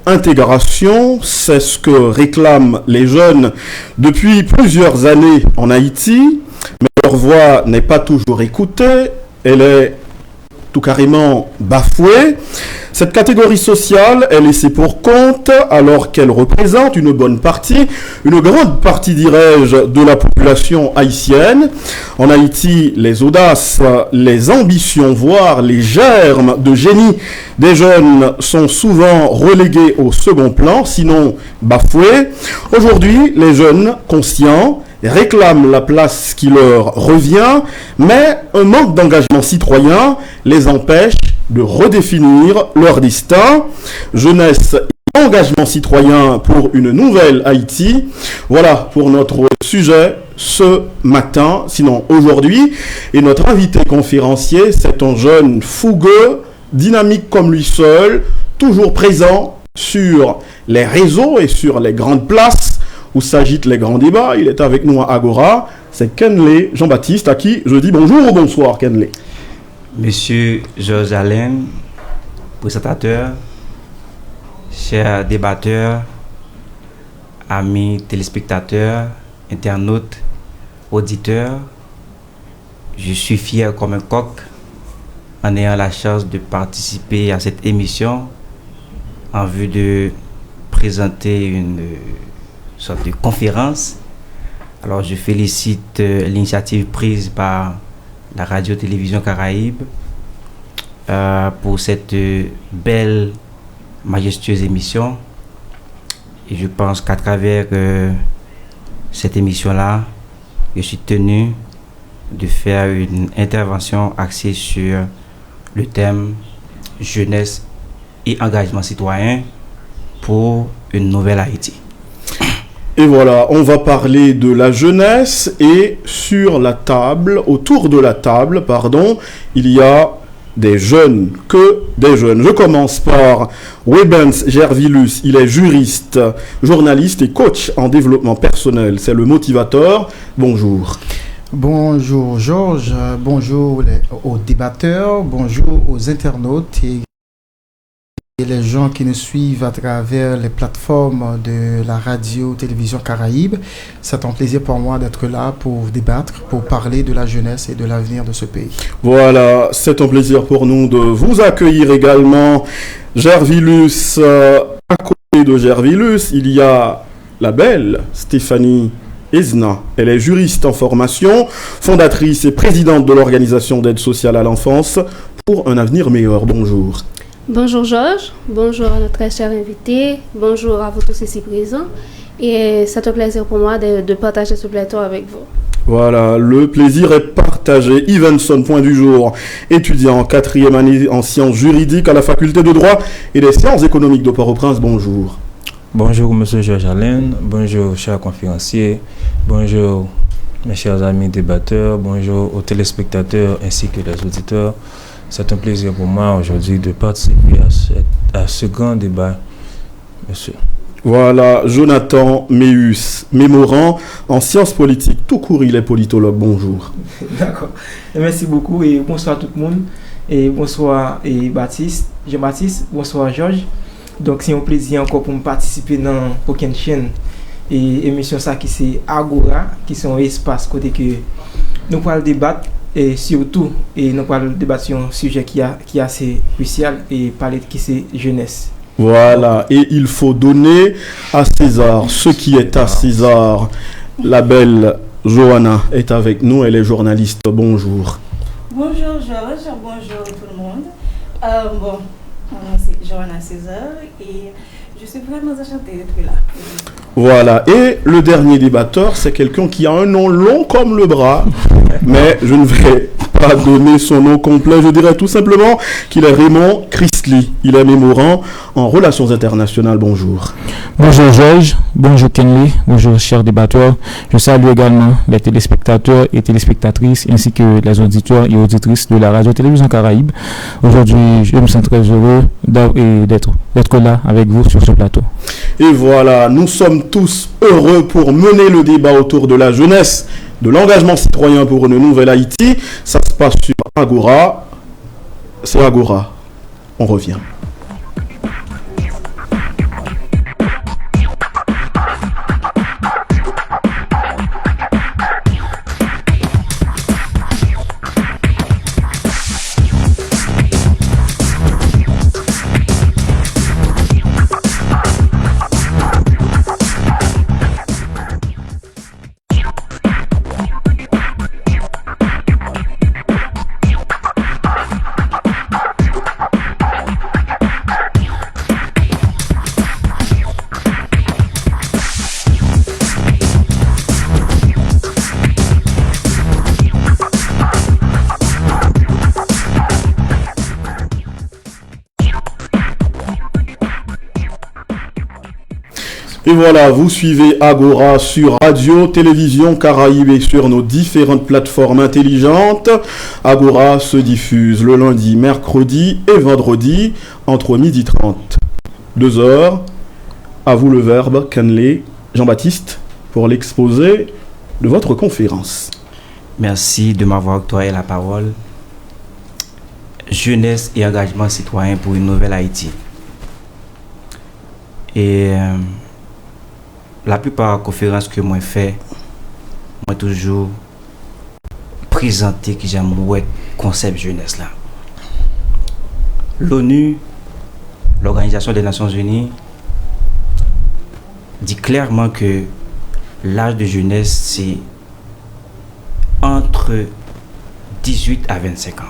Intégration, c'est ce que réclament les jeunes depuis plusieurs années en Haïti, mais leur voix n'est pas toujours écoutée, elle est tout carrément bafouée. Cette catégorie sociale est laissée pour compte alors qu'elle représente une grande partie, dirais-je, de la population haïtienne. En Haïti, les audaces, les ambitions, voire les germes de génie des jeunes sont souvent relégués au second plan, sinon bafoués. Aujourd'hui, les jeunes conscients réclament la place qui leur revient, mais un manque d'engagement citoyen les empêche de redéfinir leur destin. Jeunesse et engagement citoyen pour une nouvelle Haïti. Voilà pour notre sujet ce matin, sinon aujourd'hui. Et notre invité conférencier, c'est un jeune fougueux, dynamique comme lui seul, toujours présent sur les réseaux et sur les grandes places où s'agitent les grands débats. Il est avec nous à Agora. C'est Kenley Jean-Baptiste à qui je dis bonjour ou bonsoir, Kenley. Monsieur Georges Alain, présentateur, chers débatteurs, amis téléspectateurs, internautes, auditeurs, je suis fier comme un coq en ayant la chance de participer à cette émission en vue de présenter une sorte de conférence. Alors je félicite l'initiative prise par la radio-télévision Caraïbe pour cette belle, majestueuse émission. Et je pense qu'à travers cette émission-là, je suis tenu de faire une intervention axée sur le thème jeunesse et engagement citoyen pour une nouvelle Haïti. Et voilà, on va parler de la jeunesse et autour de la table, il y a des jeunes. Je commence par Webens Gervilus, il est juriste, journaliste et coach en développement personnel, c'est le motivateur. Bonjour. Bonjour Georges, bonjour aux débatteurs, bonjour aux internautes et les gens qui nous suivent à travers les plateformes de la radio-télévision Caraïbe. C'est un plaisir pour moi d'être là pour débattre, pour parler de la jeunesse et de l'avenir de ce pays. Voilà, c'est un plaisir pour nous de vous accueillir également. Gervilus, à côté de Gervilus, il y a la belle Stéphanie Ezna. Elle est juriste en formation, fondatrice et présidente de l'organisation d'aide sociale à l'enfance pour un avenir meilleur. Bonjour. Bonjour Georges, bonjour à notre très cher invité, bonjour à vous tous ici présents et c'est un plaisir pour moi de partager ce plateau avec vous. Voilà, le plaisir est partagé. Evenson, point du jour, étudiant en 4e année en sciences juridiques à la faculté de droit et des sciences économiques de Port-au-Prince. Bonjour. Bonjour monsieur Georges Alain, bonjour chers conférenciers, bonjour mes chers amis débatteurs, bonjour aux téléspectateurs ainsi que les auditeurs. C'est un plaisir pour moi aujourd'hui de participer à ce grand débat, monsieur. Voilà, Jonathan Mémorant, en sciences politiques. Tout court, il est politologue. Bonjour. D'accord. Merci beaucoup et bonsoir tout le monde. Et bonsoir Jean-Baptiste, bonsoir Georges. Donc c'est un plaisir encore pour me participer dans aucune chaîne et émission ça qui c'est Agora, qui sont un espace côté que nous pourrons débattre. Et surtout, nous parlons débattre sur un sujet qui est assez crucial et parler de qui c'est jeunesse. Voilà, et il faut donner à César ce qui est à César. La belle Johanna est avec nous, elle est journaliste. Bonjour. Bonjour Georges, bonjour tout le monde. Mon nom c'est Johanna César et je suis vraiment enchantée d'être là. Voilà, et le dernier débatteur, c'est quelqu'un qui a un nom long comme le bras, mais je ne vais pas donner son nom complet, je dirais tout simplement qu'il est Raymond Christley. Il est mémorant en relations internationales. Bonjour. Bonjour Georges, bonjour Kenley, bonjour chers débatteurs. Je salue également les téléspectateurs et téléspectatrices ainsi que les auditeurs et auditrices de la radio-télévision Caraïbe. Aujourd'hui, je me sens très heureux d'être là avec vous sur ce plateau. Et voilà, nous sommes tous heureux pour mener le débat autour de la jeunesse, de l'engagement citoyen pour une nouvelle Haïti. Ça se passe sur Agora. C'est Agora. On revient. Et voilà, vous suivez Agora sur Radio, Télévision Caraïbe et sur nos différentes plateformes intelligentes. Agora se diffuse le lundi, mercredi et vendredi entre 12h30. 2h. À vous le verbe, Kenley Jean-Baptiste, pour l'exposé de votre conférence. Merci de m'avoir octroyé la parole. Jeunesse et engagement citoyen pour une nouvelle Haïti. Et la plupart des conférences que moi fais, moi toujours présenté que j'aime le concept jeunesse là. L'ONU, l'Organisation des Nations Unies, dit clairement que l'âge de jeunesse c'est entre 18 à 25 ans.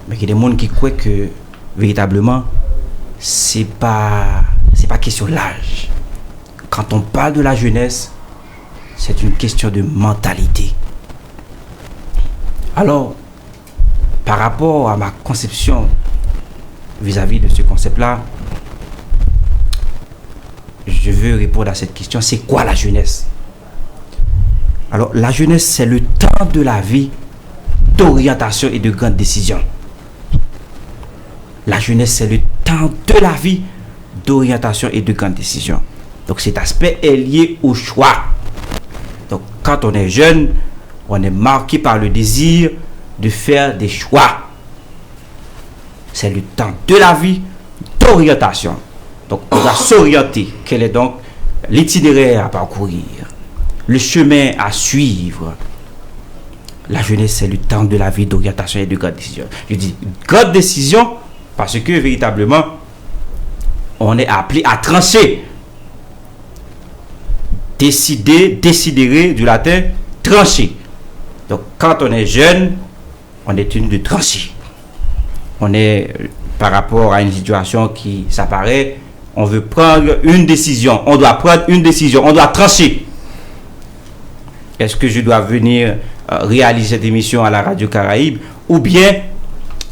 Mais il y a des gens qui croient que véritablement c'est pas question de l'âge. Quand on parle de la jeunesse, c'est une question de mentalité. Alors, par rapport à ma conception vis-à-vis de ce concept-là, je veux répondre à cette question. C'est quoi la jeunesse? Alors, la jeunesse, c'est le temps de la vie d'orientation et de grandes décisions. La jeunesse, c'est le temps de la vie d'orientation et de grandes décisions. Donc, cet aspect est lié au choix. Donc, quand on est jeune, on est marqué par le désir de faire des choix. C'est le temps de la vie d'orientation. Donc, on va s'orienter. Quel est donc l'itinéraire à parcourir, le chemin à suivre? La jeunesse, c'est le temps de la vie d'orientation et de grandes décisions. Je dis grandes décisions parce que véritablement, on est appelé à trancher. Décider du latin trancher. Donc, quand on est jeune, on est tenu de trancher. On est par rapport à une situation qui s'apparaît. On veut prendre une décision. On doit prendre une décision. On doit trancher. Est-ce que je dois venir réaliser cette émission à la Radio Caraïbe ou bien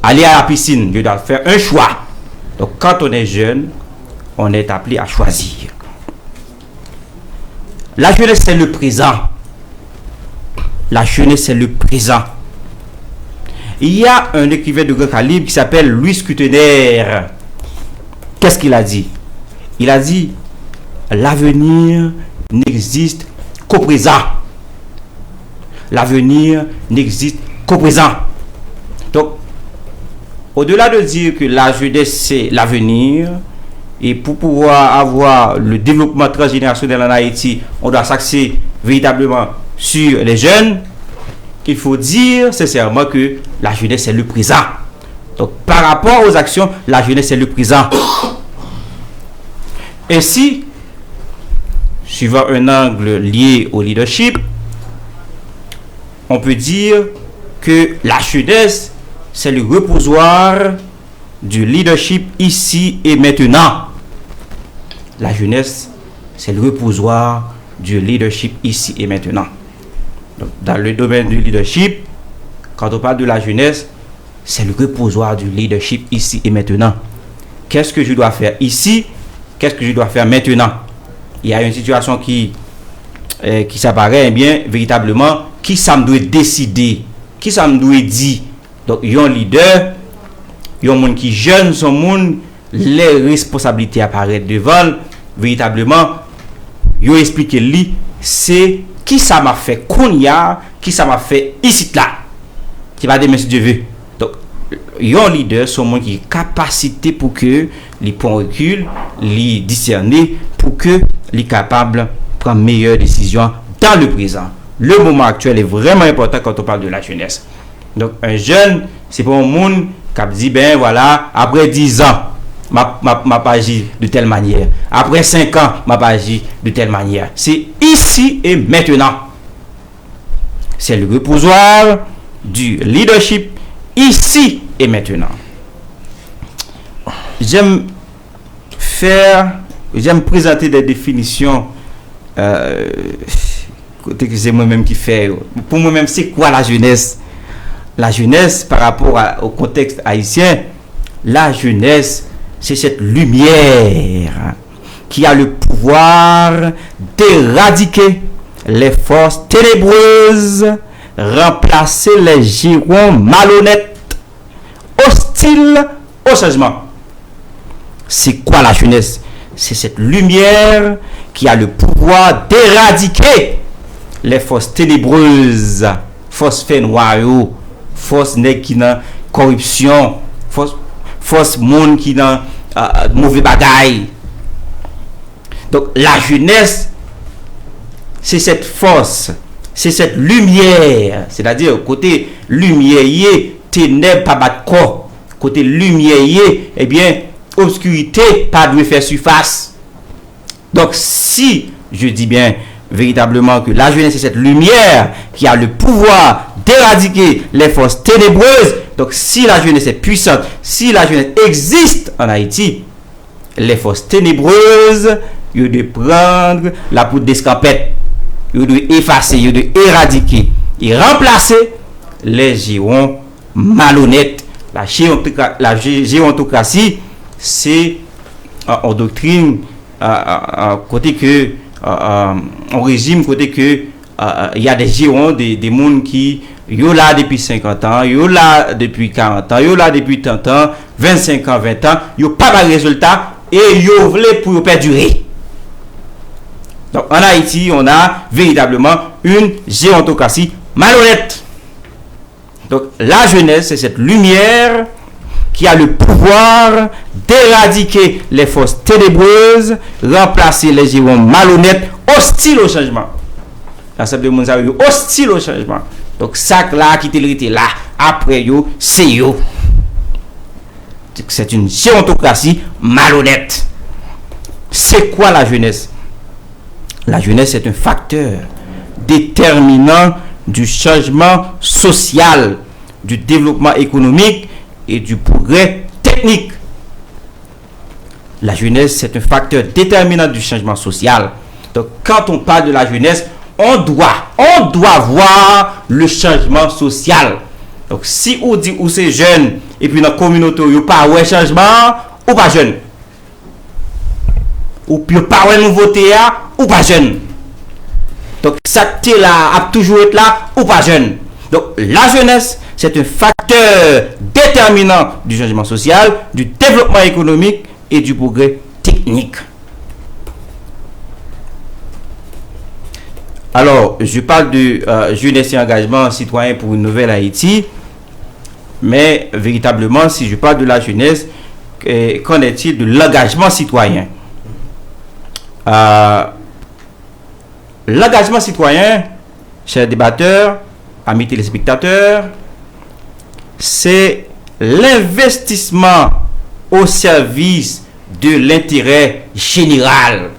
aller à la piscine? Je dois faire un choix. Donc, quand on est jeune, on est appelé à choisir. La jeunesse, c'est le présent. La jeunesse, c'est le présent. Il y a un écrivain de grand calibre qui s'appelle Louis Kutener. Qu'est-ce qu'il a dit? Il a dit, l'avenir n'existe qu'au présent. L'avenir n'existe qu'au présent. Donc, au-delà de dire que la jeunesse, c'est l'avenir, et pour pouvoir avoir le développement transgénérationnel en Haïti, on doit s'axer véritablement sur les jeunes, il faut dire sincèrement que la jeunesse, c'est le présent. Donc, par rapport aux actions, la jeunesse, c'est le présent. Ainsi, suivant un angle lié au leadership, on peut dire que la jeunesse, c'est le reposoir du leadership ici et maintenant. La jeunesse, c'est le reposoir du leadership ici et maintenant. Donc, dans le domaine du leadership, quand on parle de la jeunesse, c'est le reposoir du leadership ici et maintenant. Qu'est-ce que je dois faire ici? Qu'est-ce que je dois faire maintenant? Il y a une situation qui s'apparaît, bien, véritablement, qui ça me doit décider? Qui ça me doit dire? Donc, il y a un leader, il y a un monde qui jeune, son monde, les responsabilités apparaissent devant, véritablement, il a expliqué lui, c'est qui ça m'a fait qu'on y a, qui ça m'a fait ici là, qui va dire, monsieur Dieu veut. Donc, il y a un leader, son monde qui a capacité pour que les points recul, les discerner, pour que les capables de prendre meilleures décisions dans le présent. Le moment actuel est vraiment important quand on parle de la jeunesse. Donc, un jeune, c'est pour un monde qui dit, ben voilà, après 10 ans, m'a pas agi de telle manière. Après 5 ans, m'a pas agi de telle manière. C'est ici et maintenant. C'est le reposoir du leadership ici et maintenant. J'aime présenter des définitions. C'est moi-même qui fais. Pour moi-même, c'est quoi la jeunesse? La jeunesse, par rapport au contexte haïtien, la jeunesse, c'est cette lumière qui a le pouvoir d'éradiquer les forces ténébreuses, remplacer les girons malhonnêtes, hostiles au changement. C'est quoi la jeunesse? C'est cette lumière qui a le pouvoir d'éradiquer les forces ténébreuses, forces fait noires, forces qui n'ont corruption, forces monde qui n'ont mauvais bagaille. Donc la jeunesse, c'est cette force, c'est cette lumière, c'est-à-dire côté lumière, ténèbres pas battre corps, côté lumière, eh bien obscurité pas doit faire surface. Donc si je dis bien véritablement que la jeunesse c'est cette lumière qui a le pouvoir d'éradiquer les forces ténébreuses, donc si la jeunesse est puissante, si la jeunesse existe en Haïti, les forces ténébreuses, ils doivent prendre la poudre d'escampette, ils doivent effacer, ils doivent éradiquer et remplacer les girons malhonnêtes. La gérontocratie, c'est en doctrine, côté que en régime, côté que il y a des girons, des mondes qui yo là depuis 50 ans, yo là depuis 40 ans, yo là depuis 30 ans, 25 ans, 20 ans, yo pas de résultat et yo voulez pour perdurer. Donc en Haïti, on a véritablement une gérontocratie malhonnête. Donc la jeunesse, c'est cette lumière qui a le pouvoir d'éradiquer les forces ténébreuses, remplacer les girons malhonnêtes, hostiles au changement. L'ensemble de monde hostile au changement. Donc ça là qui était là après yo, c'est yo. C'est une gérontocratie malhonnête. C'est quoi la jeunesse? La jeunesse est un facteur déterminant du changement social, du développement économique et du progrès technique. La jeunesse, c'est un facteur déterminant du changement social. Donc, quand on parle de la jeunesse, on doit voir le changement social. Donc, si on dit ou c'est jeune, et puis dans la communauté, il n'y a pas de changement, ou pas jeune. Ou puis pas de nouveauté, ou pas jeune. Donc, ça qui là, a toujours été là, ou pas jeune. Donc, la jeunesse, c'est un facteur déterminant du changement social, du développement économique et du progrès technique. Alors, je parle de jeunesse et engagement citoyen pour une nouvelle Haïti, mais véritablement, si je parle de la jeunesse, qu'en est-il de l'engagement citoyen? L'engagement citoyen, chers débatteurs, amis téléspectateurs, c'est l'investissement au service de l'intérêt général.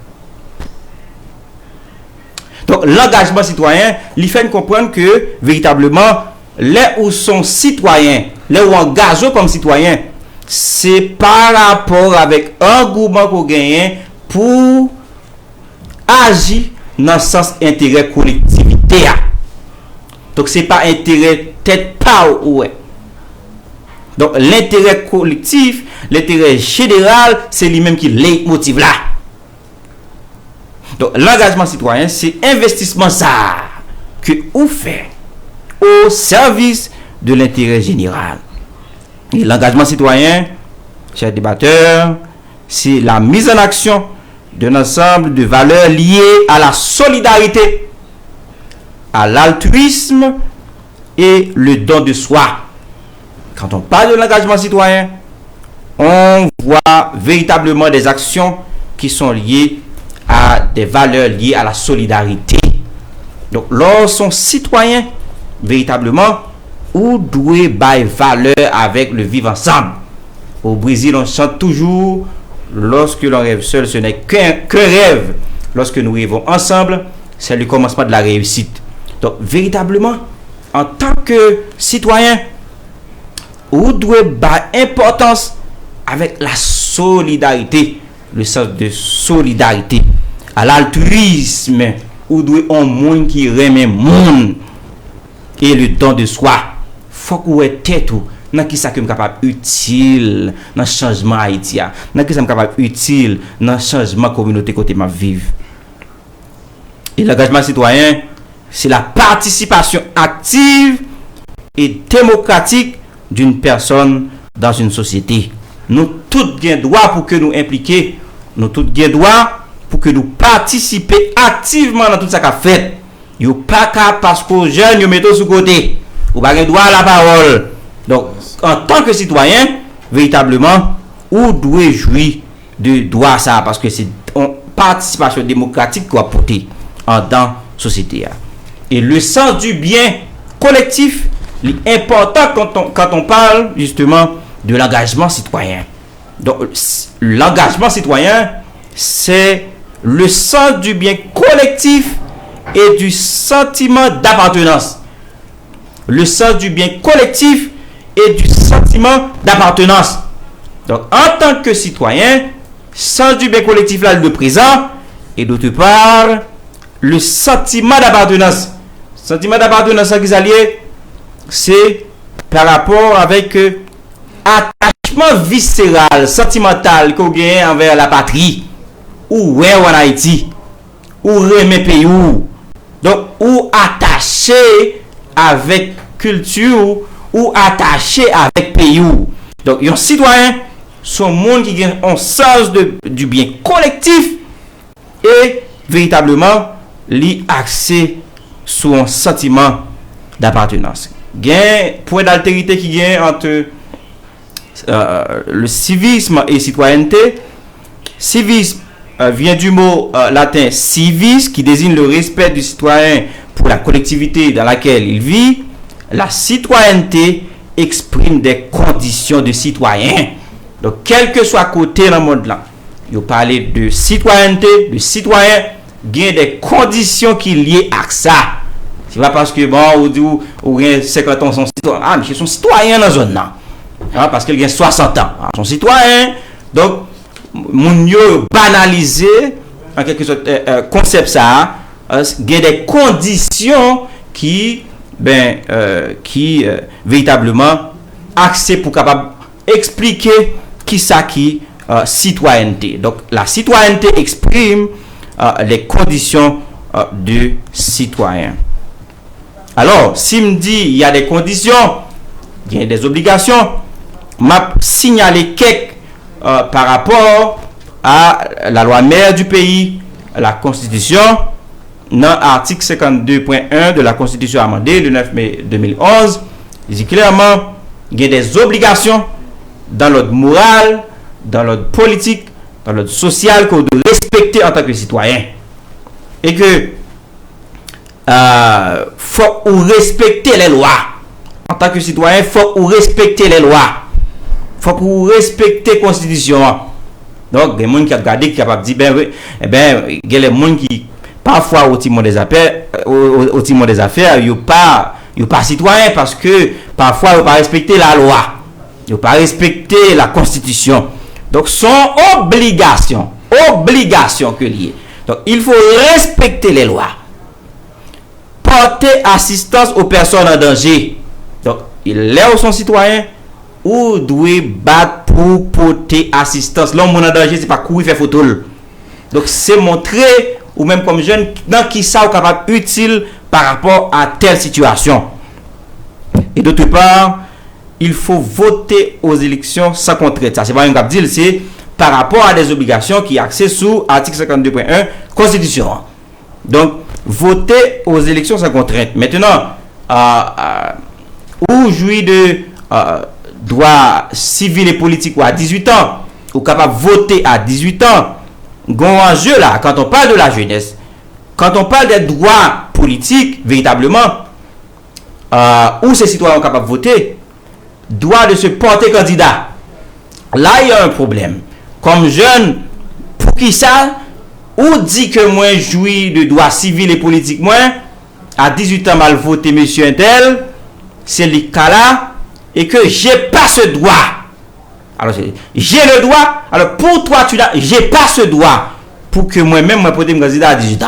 Donc, l'engagement citoyen, il fait comprendre que, véritablement, les où sont citoyens, les où engagés comme citoyens, c'est par rapport avec un engouement qu'on gagne pour agir dans le sens intérêt collectivité. Donc, ce n'est pas intérêt tête pas ouais. Donc, l'intérêt collectif, l'intérêt général, c'est lui-même qui leitmotiv là. Donc, l'engagement citoyen, c'est investissement ça que vous faites au service de l'intérêt général. Et l'engagement citoyen, chers débatteurs, c'est la mise en action d'un ensemble de valeurs liées à la solidarité, à l'altruisme et le don de soi. Quand on parle de l'engagement citoyen, on voit véritablement des actions qui sont liées à des valeurs liées à la solidarité. Donc, lorsqu'on citoyen, véritablement, ou doit bailler valeur avec le vivre ensemble. Au Brésil, on chante toujours, lorsque l'on rêve seul, ce n'est qu'un rêve. Lorsque nous rêvons ensemble, c'est le commencement de la réussite. Donc, véritablement, en tant que citoyen, ou doit bailler importance avec la solidarité, le sens de solidarité, à l'altruisme, ou doit un monde qui remet monde et le don de soi. Faut que vous êtes tête dans qui ça que capable utile dans changement Haïti, dans qui ça capable utile dans changement communauté côté m'a vivre. Et l'engagement citoyen, c'est la participation active et démocratique d'une personne dans une société. Nous tous gain droit pour que nous impliquer, nous tous gain droit pour que nous participer activement dans tout ça qu'a fait. Yo pas qu'à parce que jeunes yo mettent sous côté. Ou pas gain droit à la parole. Donc en tant que citoyen, véritablement, ou doit jouir de droit ça parce que c'est une participation démocratique qu'on apporter en dans société. Et le sens du bien collectif est important quand on parle justement de l'engagement citoyen. Donc l'engagement citoyen, c'est le sens du bien collectif et du sentiment d'appartenance. Le sens du bien collectif et du sentiment d'appartenance. Donc, en tant que citoyen, sens du bien collectif là le présent et d'autre part, le sentiment d'appartenance. Sentiment d'appartenance qui s'allie, c'est par rapport avec attachement viscéral, sentimental qu'on gagne envers la patrie ou en Haïti ou remet pays donc ou attaché avec culture ou attaché avec pays. Donc un citoyen son monde qui a un sens du bien collectif et véritablement li accès sur un sentiment d'appartenance. Gain point d'altérité qui gagne entre le civisme et citoyenneté. Civisme vient du mot latin civis qui désigne le respect du citoyen pour la collectivité dans laquelle il vit. La citoyenneté exprime des conditions de citoyen. Donc quel que soit côté dans le monde là, vous parlez de citoyenneté, de citoyen, il y a des conditions qui sont liées à ça. C'est pas parce que bon ou 50 ans sont citoyens. Ah, mais ils sont citoyens dans la zone là. Parce qu'il y a 60 ans. Ils sont citoyens. Donc mon yo banalisé en quelque sorte concept ça, il y a des conditions qui véritablement accès pour capable expliquer qui ça qui citoyenneté. Donc la citoyenneté exprime les conditions du citoyen. Alors, si me dit il y a des conditions, il y a des obligations, m'a signalé quelques par rapport à la loi mère du pays, la Constitution, dans l'article 52.1 de la Constitution amendée le 9 mai 2011, il dit clairement qu'il y a des obligations dans l'ordre moral, dans l'ordre politique, dans l'ordre social qu'on doit respecter en tant que citoyen. Et que faut respecter les lois. En tant que citoyen, faut respecter les lois. Faut respecter la Constitution. Donc, il y a des gens qui ont regardé, qui sont capables de dire, il y a des gens qui, parfois, au timon des affaires, ils ne sont pas citoyens parce que parfois, ils ne pas respecter la loi. Ils ne pas respecter la Constitution. Donc, son obligation que lié. Donc, il faut respecter les lois. Porter assistance aux personnes en danger. Donc, il est son citoyen ou doit battre pour porter assistance. L'homme en danger, c'est pas courir faire photo. Donc, c'est montrer, ou même comme jeune, dans qui ça est capable utile par rapport à telle situation. Et d'autre part, il faut voter aux élections sans contrainte. Ça, c'est pas un cap deal, c'est par rapport à des obligations qui sont axées sous article 52.1 Constitution. Donc, voter aux élections sans contrainte. Maintenant, ou jouir de droits civils et politiques ou à 18 ans, ou capable de voter à 18 ans, gon enjeu là, quand on parle de la jeunesse, quand on parle des droits politiques, véritablement, où ces citoyens sont capables de voter, droit de se porter candidat. Là, il y a un problème. Comme jeune, pour qui ça, ou dit que moi jouis de droits civils et politiques, moi, à 18 ans, mal voté, monsieur Intel, c'est le cas là, et que j'ai pas ce droit. Alors, j'ai le droit, alors pour toi, j'ai pas ce droit, pour que moi-même, moi, porter mon candidat à 18 ans.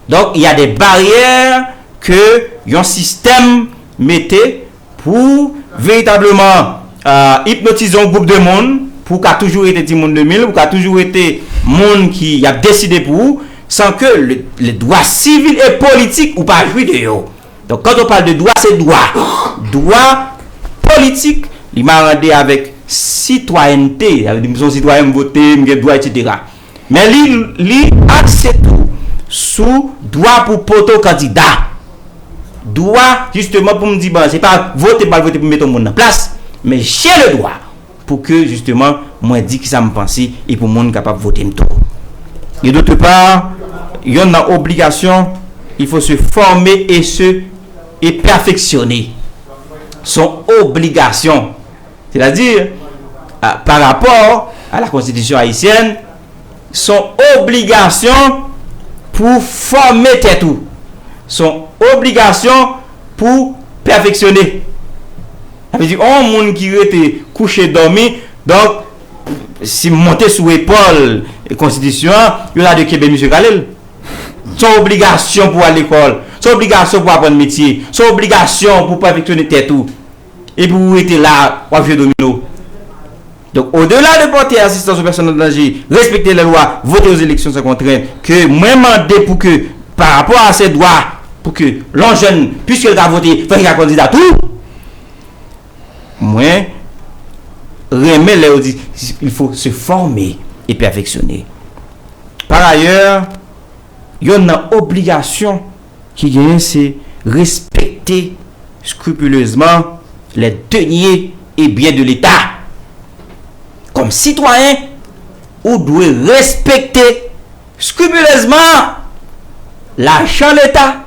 Donc, il y a des barrières que un système mettait pour véritablement hypnotiser un groupe de monde pour qu'a toujours été du monde 2000, pour qu'a toujours été monde qui a décidé pour vous, sans que les droits civils et politiques ou pas jouer de eux. Donc quand on parle de droit, c'est droit politique, il m'a rendu avec citoyenneté, avec son citoyen voter, droit, etc. Mais il accepte tout sous droit pour poto candidat. Droit justement pour me dire, bon, c'est pas voter pour mettre tout le monde en place, mais j'ai le droit pour que justement moi dis que ça me pense et pour monde capable de voter tout. Et d'autre part, il y a une obligation, il faut se former et perfectionner. Son obligation, c'est-à-dire par rapport à la constitution haïtienne, son obligation pour former tout, son obligation pour perfectionner. Ça veut dire un monde qui était couché dormi, donc si monter sous épaule et constitution, il y a de Québec monsieur Khalil. Son obligation pour aller à l'école, son obligation pour apprendre métier, son obligation pour perfectionner tout. Et pour être là, on fait domino. Donc, au-delà de porter assistance aux personnes en danger, respecter les lois, voter aux élections sans contrainte, que moi demander pour que, par rapport à ces droits, pour que l'on jeune, puisqu'il a voté, fait qu'il a candidat tout, moi, il faut se former et perfectionner. Par ailleurs, il y a une obligation qui gagne, c'est respecter scrupuleusement les deniers et biens de l'État. Comme citoyen, on doit respecter scrupuleusement l'argent de l'État,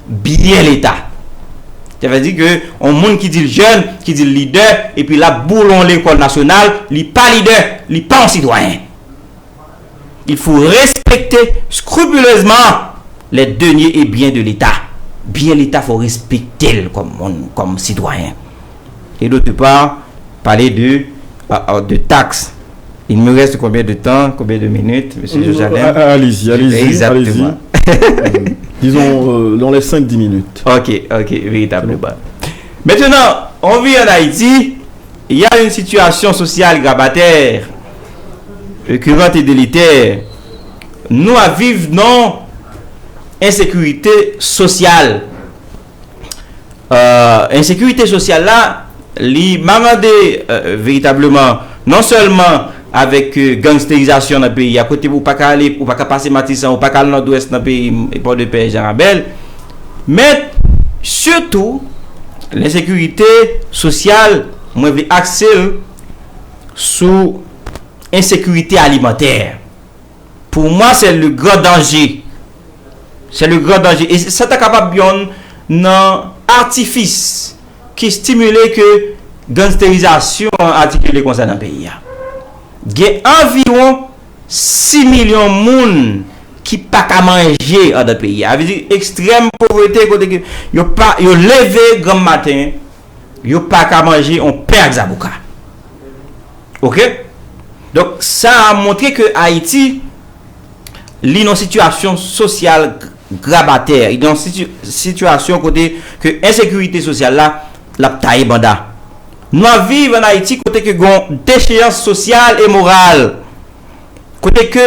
bien l'État. Ça veut dire que on monde qui dit le jeune, qui dit le leader, et puis là, boulon l'école nationale, il n'est pas leader, il n'est pas un citoyen. Il faut respecter scrupuleusement les deniers et biens de l'État. Bien l'État, il faut respecter comme citoyen. Et d'autre part, parler de taxes. Il me reste combien de temps, combien de minutes, monsieur Jojalin? Allez-y. Exactement. Disons dans les 5-10 minutes. Ok, véritablement. Maintenant, on vit en Haïti, il y a une situation sociale grabataire, récurrente et délétère. Nous vivons dans insécurité sociale. Insécurité sociale là, m'a demandé véritablement, non seulement avec gangstérisation dans le pays, à côté pour pas aller, ou pas passer Matissan, ou pas aller dans l'ouest dans le pays, et pas de paix, Jean-Abel, mais surtout l'insécurité sociale, moi je vais axer sur insécurité alimentaire. Pour moi, c'est le grand danger. C'est le grand danger. Et ça est capable d'un artifice qui stimule que gangstérisation articulée comme ça dans le pays. Il y a environ 6 millions de monde qui ne peuvent pas manger dans le pays. Ça veut dire extrême pauvreté. Ils ne pas levé grand matin, ils ne peuvent pas manger, on perd Zabouka. Ok? Donc ça a montré que Haïti est dans une situation sociale grabataire. Il est dans une situation côté que l'insécurité sociale là, la taille banda. Nous vivons en Haïti côté que une déchéance sociale et morale. Côté que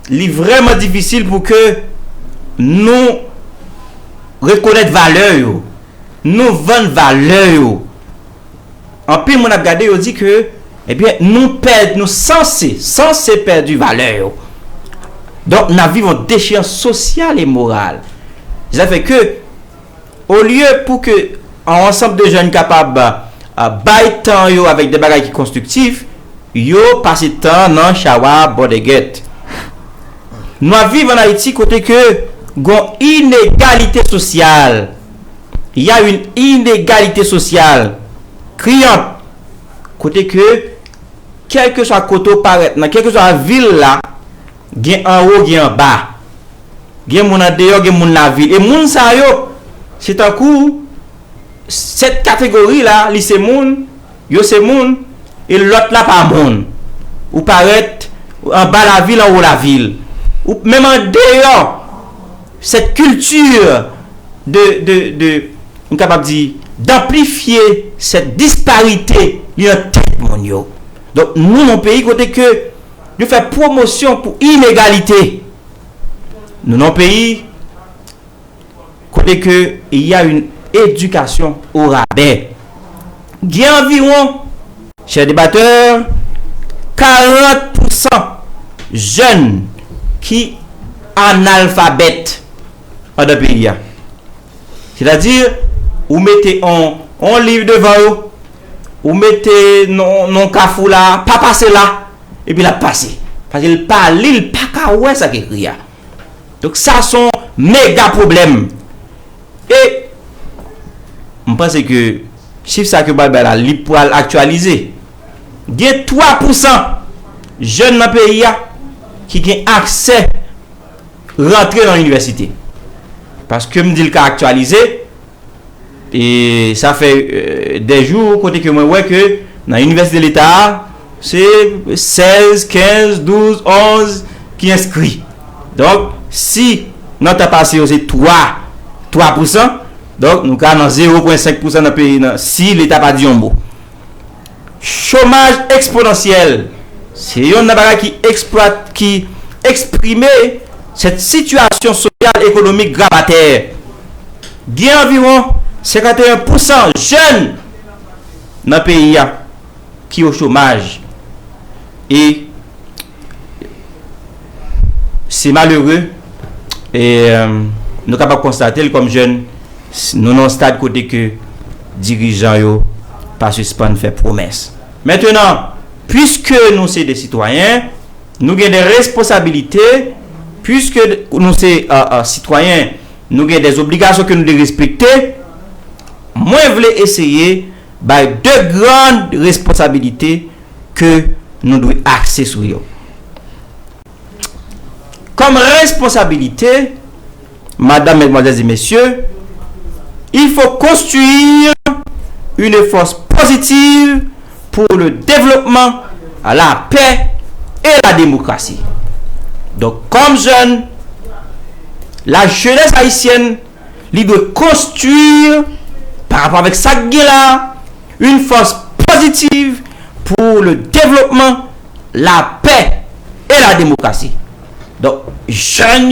il est vraiment difficile pour que nous reconnaître valeur, nous vendre valeur. En plus, mon a regardé, on dit que eh bien nous censés perdre valeur. Donc nous vivons une déchéance sociale et morale. Ça fait que au lieu pour que un ensemble de jeunes capables bailler temps avec des bagages constructifs, yo passer temps dans chawa bodeguette. Nous vivons en Haïti côté que gon inégalité sociale. Il y a une inégalité sociale criante côté que quel que soit côté paraître dans quelle que soit la ville là, gen en haut, gen en bas. Gen moun en dehors, gen moun la ville. Et moun sa yo, c'est un coup cette catégorie là, li c'est moun, yo c'est moun et l'autre là pas moun. Ou paraît en bas la ville, en haut la ville. Ou même en dehors cette culture de on capable dire d'amplifier cette disparité dans la tête mondiale. Donc nous, mon pays, côté que nous faisons promotion pour inégalité. Nous, mon pays, côté que il y a une éducation au rabais. Il y a environ, chers débatteurs, 40% jeunes qui analphabètes dans le pays. C'est-à-dire, vous mettez un livre devant vous, vous mettez non cafou là, pas passer là, et puis la passer. Parce qu'il parle, il pas ouais ça qui écrit. Donc ça sont méga problèmes. Et je pense que chiffre ça que Balbala li pour actualiser. Il y a 3% jeunes dans le pays qui ont accès à rentrer dans l'université. Parce que me dit le cas actualisé, et ça fait des jours côté que moi ouais que dans l'université de l'État, c'est 16, 15, 12, 11 qui inscrit. Donc si notre passé c'est 3%, donc nous avons 0,5% dans le pays si l'État pas dit un mot. Chômage exponentiel, c'est un appareil qui exprime cette situation sociale économique gravataire. Il y a environ 51% jeunes dans le pays qui sont au chômage. Et c'est malheureux. Et nous sommes capables de constater comme jeunes, nous sommes dans un stade côté que dirigeants n'ont pas suspendre faire promesses. Maintenant, puisque nous sommes des citoyens, nous avons des responsabilités. Puisque nous sommes citoyens, nous avons des obligations que nous devons respecter. Moi, je voulais essayer deux grandes responsabilités que nous devons axer sur eux. Comme responsabilité, madame, mesdemoiselles et messieurs, il faut construire une force positive pour le développement, la paix et la démocratie. Donc, comme jeune, la jeunesse haïtienne, il doit construire, par rapport avec ça, une force positive pour le développement, la paix et la démocratie. Donc, jeunes,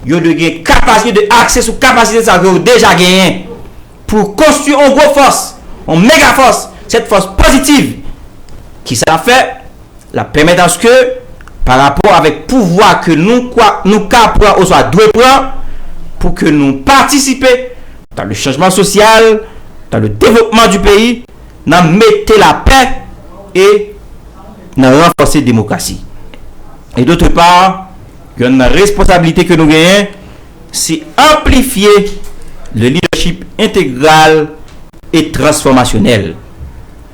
ils ont une capacité d'accès sur capacité ça qu'ils ont déjà gagné pour construire une grosse force, une méga force, cette force positive qui ça fait, la permet à ce que par rapport avec pouvoir que nous capons ou soit doit prendre pour que nous participions dans le changement social, dans le développement du pays, dans mettre la paix et dans renforcer la démocratie. Et d'autre part, il y a une responsabilité que nous gagnons, c'est amplifier le leadership intégral et transformationnel.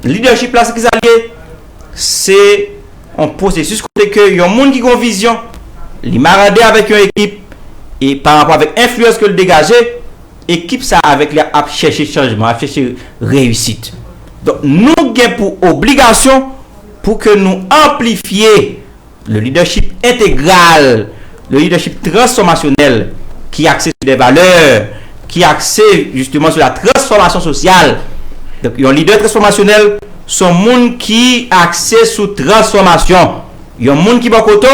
Le leadership là, c'est un processus côté que il y a un monde qui a une vision, il marader avec une équipe et par rapport avec influence que le dégager, équipe ça avec les à chercher changement, à chercher réussite. Donc nous avons pour obligation pour que nous amplifions le leadership intégral, le leadership transformationnel qui axé sur des valeurs, qui axé justement sur la transformation sociale. Donc un leader transformationnel, son monde qui axé sur transformation. Il y a un monde qui va côté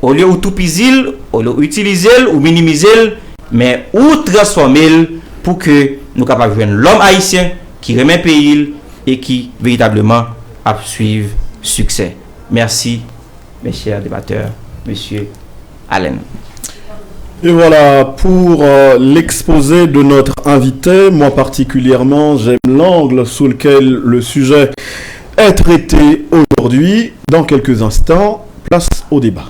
au lieu de tout pisil, au lieu d'utiliser ou minimiser, mais ou transformer pour que nous capables de joindre l'homme haïtien qui remet pays et qui véritablement a suivre succès. Merci mes chers débatteurs, monsieur Allen. Et voilà pour l'exposé de notre invité. Moi particulièrement, j'aime l'angle sous lequel le sujet est traité aujourd'hui. Dans quelques instants, place au débat.